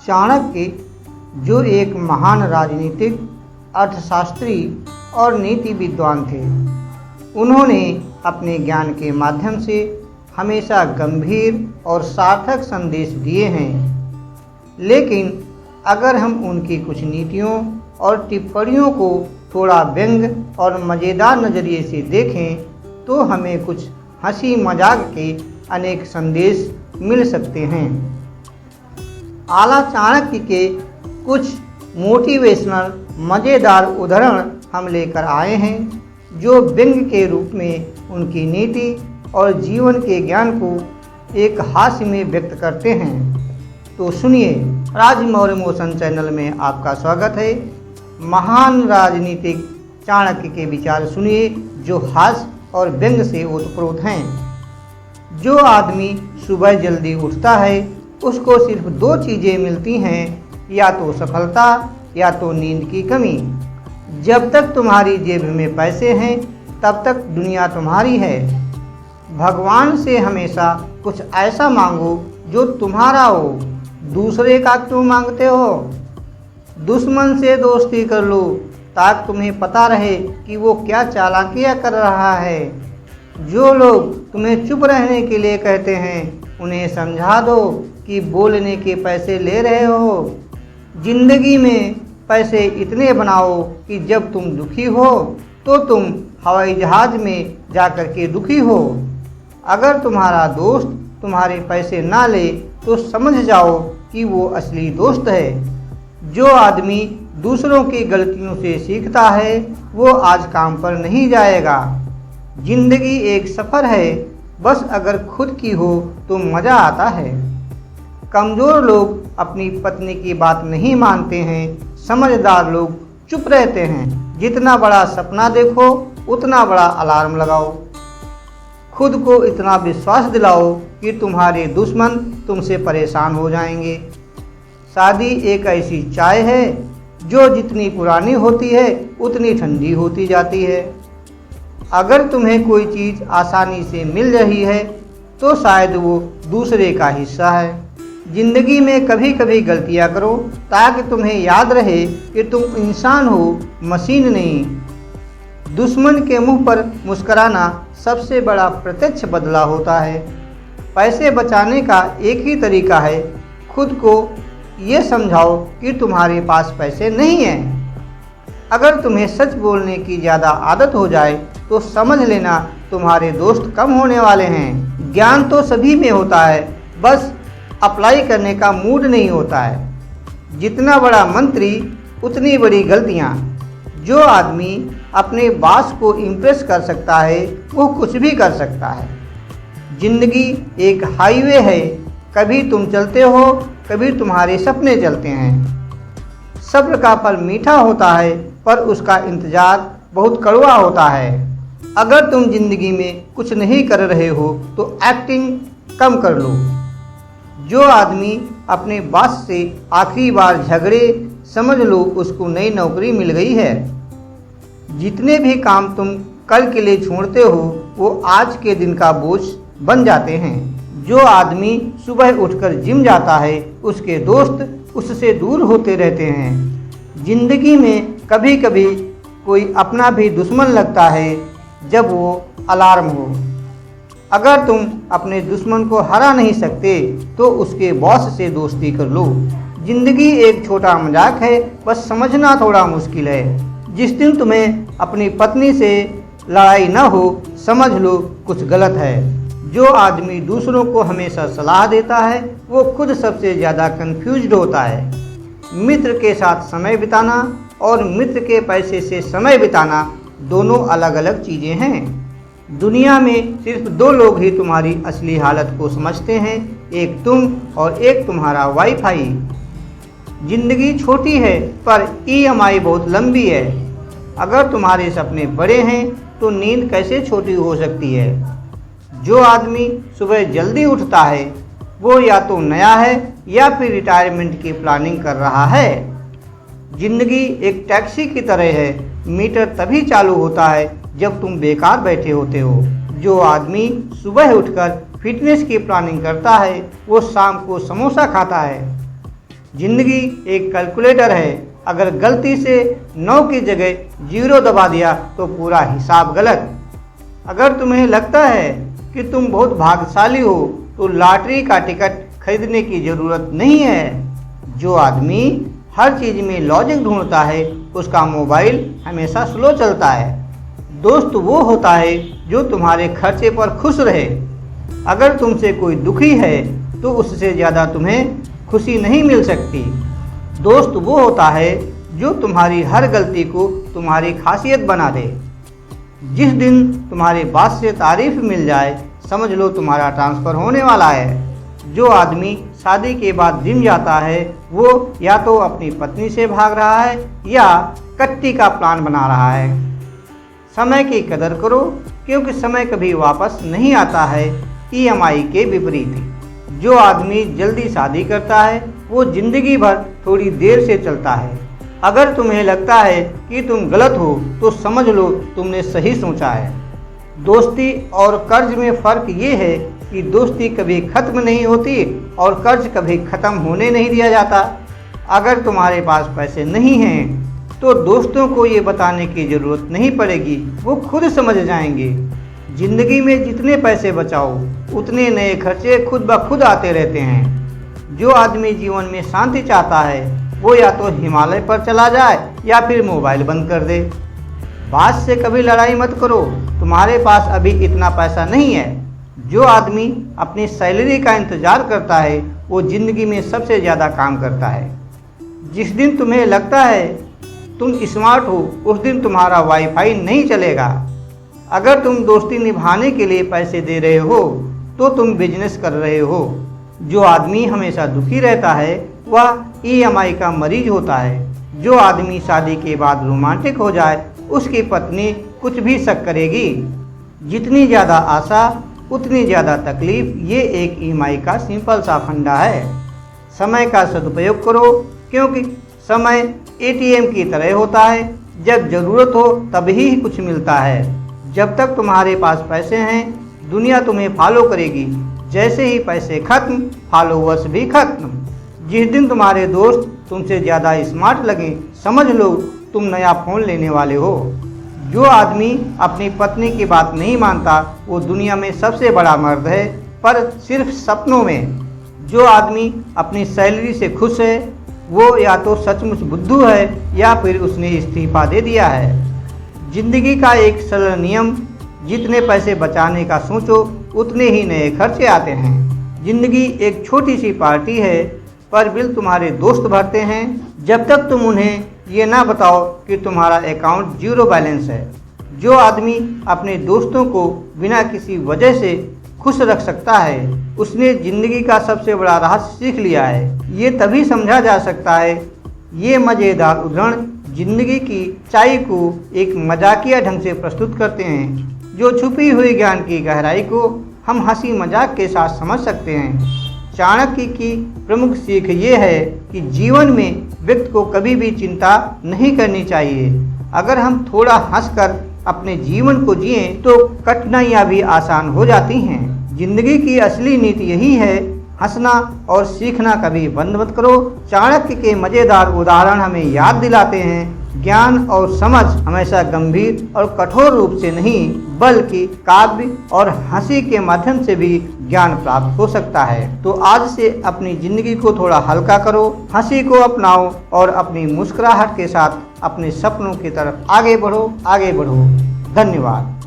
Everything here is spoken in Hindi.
चाणक्य, जो एक महान राजनीतिक, अर्थशास्त्री और नीति विद्वान थे, उन्होंने अपने ज्ञान के माध्यम से हमेशा गंभीर और सार्थक संदेश दिए हैं। लेकिन अगर हम उनकी कुछ नीतियों और टिप्पणियों को थोड़ा व्यंग्य और मज़ेदार नज़रिए से देखें तो हमें कुछ हंसी मजाक के अनेक संदेश मिल सकते हैं। आला चाणक्य के कुछ मोटिवेशनल मज़ेदार उदाहरण हम लेकर आए हैं, जो व्यंग्य के रूप में उनकी नीति और जीवन के ज्ञान को एक हास्य में व्यक्त करते हैं। तो सुनिए, राज मौर्य मोशन चैनल में आपका स्वागत है। महान राजनीतिक चाणक्य के विचार सुनिए, जो हास्य और व्यंग्य से ओतप्रोत हैं। जो आदमी सुबह जल्दी उठता है, उसको सिर्फ दो चीज़ें मिलती हैं, या तो सफलता या तो नींद की कमी। जब तक तुम्हारी जेब में पैसे हैं, तब तक दुनिया तुम्हारी है। भगवान से हमेशा कुछ ऐसा मांगो जो तुम्हारा हो, दूसरे का क्यों मांगते हो? दुश्मन से दोस्ती कर लो ताकि तुम्हें पता रहे कि वो क्या चालाकियाँ कर रहा है। जो लोग तुम्हें चुप रहने के लिए कहते हैं, उन्हें समझा दो कि बोलने के पैसे ले रहे हो। जिंदगी में पैसे इतने बनाओ कि जब तुम दुखी हो तो तुम हवाई जहाज़ में जाकर के दुखी हो। अगर तुम्हारा दोस्त तुम्हारे पैसे ना ले तो समझ जाओ कि वो असली दोस्त है। जो आदमी दूसरों की गलतियों से सीखता है, वो आज काम पर नहीं जाएगा। जिंदगी एक सफ़र है, बस अगर खुद की हो तो मज़ा आता है। कमज़ोर लोग अपनी पत्नी की बात नहीं मानते हैं, समझदार लोग चुप रहते हैं। जितना बड़ा सपना देखो, उतना बड़ा अलार्म लगाओ। खुद को इतना विश्वास दिलाओ कि तुम्हारे दुश्मन तुमसे परेशान हो जाएंगे। शादी एक ऐसी चाय है जो जितनी पुरानी होती है उतनी ठंडी होती जाती है। अगर तुम्हें कोई चीज़ आसानी से मिल रही है तो शायद वो दूसरे का हिस्सा है। जिंदगी में कभी कभी गलतियाँ करो ताकि तुम्हें याद रहे कि तुम इंसान हो, मशीन नहीं। दुश्मन के मुंह पर मुस्कुराना सबसे बड़ा प्रत्यक्ष बदला होता है। पैसे बचाने का एक ही तरीका है, खुद को ये समझाओ कि तुम्हारे पास पैसे नहीं हैं। अगर तुम्हें सच बोलने की ज़्यादा आदत हो जाए तो समझ लेना तुम्हारे दोस्त कम होने वाले हैं। ज्ञान तो सभी में होता है, बस अप्लाई करने का मूड नहीं होता है। जितना बड़ा मंत्री उतनी बड़ी गलतियाँ। जो आदमी अपने बॉस को इम्प्रेस कर सकता है, वो कुछ भी कर सकता है। जिंदगी एक हाईवे है, कभी तुम चलते हो, कभी तुम्हारे सपने चलते हैं। सब्र का फल मीठा होता है, पर उसका इंतज़ार बहुत कड़वा होता है। अगर तुम जिंदगी में कुछ नहीं कर रहे हो तो एक्टिंग कम कर लो। जो आदमी अपने बॉस से आखिरी बार झगड़े, समझ लो उसको नई नौकरी मिल गई है। जितने भी काम तुम कल के लिए छोड़ते हो, वो आज के दिन का बोझ बन जाते हैं। जो आदमी सुबह उठकर जिम जाता है, उसके दोस्त उससे दूर होते रहते हैं। जिंदगी में कभी कभी कोई अपना भी दुश्मन लगता है, जब वो अलार्म हो। अगर तुम अपने दुश्मन को हरा नहीं सकते तो उसके बॉस से दोस्ती कर लो। जिंदगी एक छोटा मजाक है, बस समझना थोड़ा मुश्किल है। जिस दिन तुम्हें अपनी पत्नी से लड़ाई न हो, समझ लो कुछ गलत है। जो आदमी दूसरों को हमेशा सलाह देता है, वो खुद सबसे ज़्यादा कंफ्यूज्ड होता है। मित्र के साथ समय बिताना और मित्र के पैसे से समय बिताना दोनों अलग अलग चीज़ें हैं। दुनिया में सिर्फ दो लोग ही तुम्हारी असली हालत को समझते हैं, एक तुम और एक तुम्हारा वाईफाई। जिंदगी छोटी है, पर EMI बहुत लंबी है। अगर तुम्हारे सपने बड़े हैं तो नींद कैसे छोटी हो सकती है? जो आदमी सुबह जल्दी उठता है, वो या तो नया है या फिर रिटायरमेंट की प्लानिंग कर रहा है। जिंदगी एक टैक्सी की तरह है, मीटर तभी चालू होता है जब तुम बेकार बैठे होते हो। जो आदमी सुबह उठकर फिटनेस की प्लानिंग करता है, वो शाम को समोसा खाता है। जिंदगी एक कैलकुलेटर है, अगर गलती से 9 की जगह 0 दबा दिया तो पूरा हिसाब गलत। अगर तुम्हें लगता है कि तुम बहुत भाग्यशाली हो तो लॉटरी का टिकट खरीदने की ज़रूरत नहीं है। जो आदमी हर चीज़ में लॉजिक ढूंढता है उसका मोबाइल हमेशा स्लो चलता है। दोस्त वो होता है जो तुम्हारे खर्चे पर खुश रहे। अगर तुमसे कोई दुखी है तो उससे ज़्यादा तुम्हें खुशी नहीं मिल सकती। दोस्त वो होता है जो तुम्हारी हर गलती को तुम्हारी खासियत बना दे। जिस दिन तुम्हारे बात से तारीफ मिल जाए समझ लो तुम्हारा ट्रांसफ़र होने वाला है। जो आदमी शादी के बाद जिम जाता है वो या तो अपनी पत्नी से भाग रहा है या कट्टी का प्लान बना रहा है। समय की कदर करो क्योंकि समय कभी वापस नहीं आता है। EMI के विपरीत जो आदमी जल्दी शादी करता है वो जिंदगी भर थोड़ी देर से चलता है। अगर तुम्हें लगता है कि तुम गलत हो तो समझ लो तुमने सही सोचा है। दोस्ती और कर्ज में फ़र्क ये है कि दोस्ती कभी ख़त्म नहीं होती और कर्ज कभी ख़त्म होने नहीं दिया जाता। अगर तुम्हारे पास पैसे नहीं हैं तो दोस्तों को ये बताने की ज़रूरत नहीं पड़ेगी, वो खुद समझ जाएंगे। ज़िंदगी में जितने पैसे बचाओ उतने नए खर्चे खुद ब खुद आते रहते हैं। जो आदमी जीवन में शांति चाहता है वो या तो हिमालय पर चला जाए या फिर मोबाइल बंद कर दे। बात से कभी लड़ाई मत करो, तुम्हारे पास अभी इतना पैसा नहीं है। जो आदमी अपनी सैलरी का इंतज़ार करता है वो ज़िंदगी में सबसे ज़्यादा काम करता है। जिस दिन तुम्हें लगता है तुम स्मार्ट हो उस दिन तुम्हारा वाईफाई नहीं चलेगा। अगर तुम दोस्ती निभाने के लिए पैसे दे रहे हो तो तुम बिजनेस कर रहे हो। जो आदमी हमेशा दुखी रहता है वह EMI का मरीज होता है। जो आदमी शादी के बाद रोमांटिक हो जाए उसकी पत्नी कुछ भी शक करेगी। जितनी ज़्यादा आशा उतनी ज़्यादा तकलीफ, ये एक EMI का सिंपल सा फंडा है। समय का सदुपयोग करो क्योंकि समय ATM की तरह होता है, जब ज़रूरत हो तभी कुछ मिलता है। जब तक तुम्हारे पास पैसे हैं दुनिया तुम्हें फॉलो करेगी, जैसे ही पैसे खत्म फॉलोवर्स भी खत्म। जिस दिन तुम्हारे दोस्त तुमसे ज़्यादा स्मार्ट लगें समझ लो तुम नया फ़ोन लेने वाले हो। जो आदमी अपनी पत्नी की बात नहीं मानता वो दुनिया में सबसे बड़ा मर्द है, पर सिर्फ सपनों में। जो आदमी अपनी सैलरी से खुश है वो या तो सचमुच बुद्धू है या फिर उसने इस्तीफा दे दिया है। जिंदगी का एक सरल नियम, जितने पैसे बचाने का सोचो उतने ही नए खर्चे आते हैं। जिंदगी एक छोटी सी पार्टी है पर बिल तुम्हारे दोस्त भरते हैं जब तक तुम उन्हें ये ना बताओ कि तुम्हारा अकाउंट 0 बैलेंस है। जो आदमी अपने दोस्तों को बिना किसी वजह से खुश रख सकता है उसने ज़िंदगी का सबसे बड़ा रहस्य सीख लिया है। ये तभी समझा जा सकता है। ये मज़ेदार उदाहरण ज़िंदगी की सच्चाई को एक मजाकिया ढंग से प्रस्तुत करते हैं। जो छुपी हुई ज्ञान की गहराई को हम हंसी मजाक के साथ समझ सकते हैं। चाणक्य की प्रमुख सीख ये है कि जीवन में व्यक्ति को कभी भी चिंता नहीं करनी चाहिए। अगर हम थोड़ा हंसकर अपने जीवन को जिएं तो कठिनाइयाँ भी आसान हो जाती हैं। जिंदगी की असली नीति यही है, हंसना और सीखना कभी बंद मत करो। चाणक्य के मज़ेदार उदाहरण हमें याद दिलाते हैं ज्ञान और समझ हमेशा गंभीर और कठोर रूप से नहीं बल्कि काव्य और हंसी के माध्यम से भी ज्ञान प्राप्त हो सकता है। तो आज से अपनी जिंदगी को थोड़ा हल्का करो, हंसी को अपनाओ और अपनी मुस्कुराहट के साथ अपने सपनों की तरफ आगे बढ़ो। धन्यवाद।